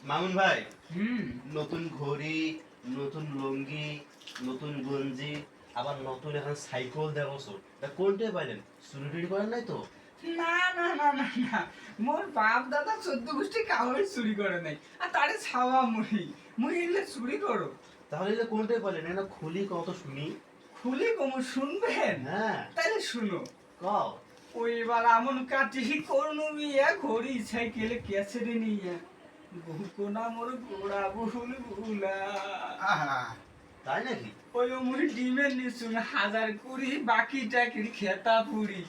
মামুন ভাই, নতুন ঘড়ি, নতুন লুঙ্গি, নতুন গঞ্জি, আবার নতুন এখন সাইকেল দেখছো, তা কোনটাই পাইলেন? চুরি টুরি করেন নাই তো? না না না না না, মোর বাপ দাদা 14 গোষ্ঠী কাউরে চুরি করে নাই। আর তারে ছাওয়া মুই এলে চুরি করো? তাহলে যে কোনটাই পাইলেন এটা খুলি কত শুনি। খুলি কম শুনবেন? হ্যাঁ, তাহলে শুনো। কও। ওই এবার আমন কাটি করনু বিয়া ঘড়ি সাইকেলে ক্যাসেটে নিয়া বহুকোনা মোর গোড়া বহুল ভুলা। তাই নাকি? ওই মুই ডিমের নিশুন 1020 বাকি টাকির খেতা পুরি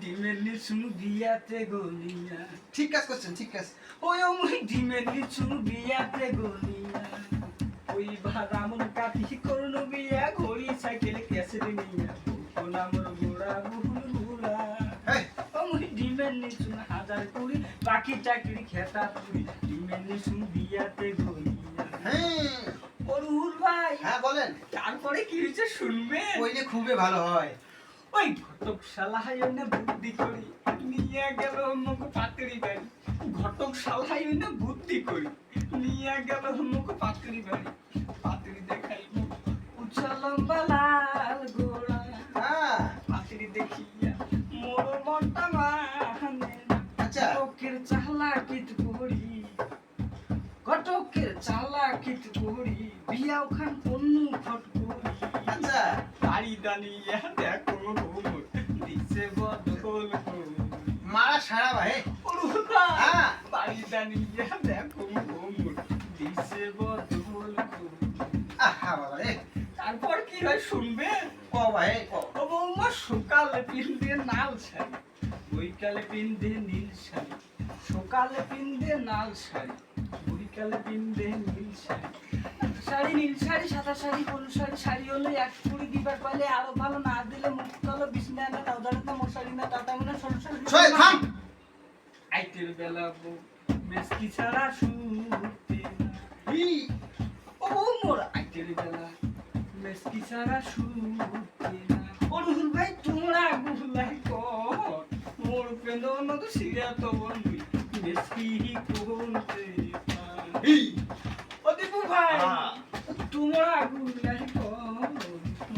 ডিমের নিশুন বিয়াতে গলিয়া। ঠিক কাজ করছেন, ঠিক কাজ। ওই মুই ডিমের নিশুন বিয়াতে গলিয়া। ওই ভারামন কাটি করনু বিয়া ঘড়ি সাইকেলে ক্যাসেটে নিয়া বহুকোনা মোর গোড়া বহুল ভুলা। এই, ও মুই ডিমের নিশুন 1020 বাকি টাকির খেতা পুরি ডিমের নিশুন বিয়াতে গলিয়া। হ্যাঁ অরুল ভাই, হ্যাঁ বলেন। তারপরে কি হয়েছে শুনবে? কইলে খুবই ভালো হয়। ওই ঘটক শালাহাই না বুদ্ধি করি নিয়ে গেল মুখ পাতড়ি বাড়ি। ঘটক শালাহাই না বুদ্ধি করি নিয়ে গেল মুখ পাতড়ি বাড়ি। পাতড়ি দেখাই উচ্চা লম্বা লাল গোড়া। হ্যাঁ, পাতড়ি দেখিয়া মোর মনটা মানে আচ্ছা। ঘটকের চালাকিত করি, ঘটকের চালাকিত করি বিয়াও খান পন্নু ফট করি। আচ্ছা। বাড়ি দাঁড়িয়ে দেখো ঘুমুর দিছে বদল মারা সারা ভাই। হ্যাঁ। বাড়ি দাঁড়িয়ে দেখো ঘুমুর দিছে বদল। আহা বাবা রে। তারপর কি হয় শুনবে? ক ভাই ক। ও বৌমা সকালে পিন্দে নাল শাড়ি, বৈকালে পিন্দে নীল শাড়ি। সকালে পিন্দে নাল শাড়ি, বৈকালে পিন্দে নীল শাড়ি। শাড়ি নীল শাড়ি সাদা শাড়ি হলুদ শাড়ি। শাড়ি হলে 1 কুড়ি দিবার পাইলে আরো ভালো, না দিলে মুখ তলো বিছনা না দাউদারে না মশারি না দাদা মনে সরসর। ছয় থাম। আইতের বেলা বউ মেসকি ছাড়া শুতে না। ই, ও বউ মোর আইতের বেলা মেসকি ছাড়া শুতে না। ও রুহুল ভাই তোমরা গুলাই কর মোর পেন্দন তো সিরিয়া তো বন্ধু মেসকি কোনতে ই। ও দীপু ভাই হ্যাঁ। তোমরা গুলাই কর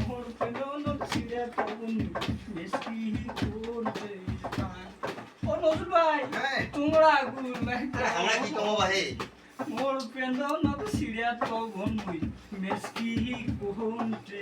মোর পেন্দন তো সিরিয়া তো বন্ধু মেসকি কোনতে। ও নজরুল ভাই হ্যাঁ। তোমরা গুলাই আমরা কি কব ভাই? মোর পেন্দন তো সিরিয়া তো বন্ধু মেসকি কোনতে।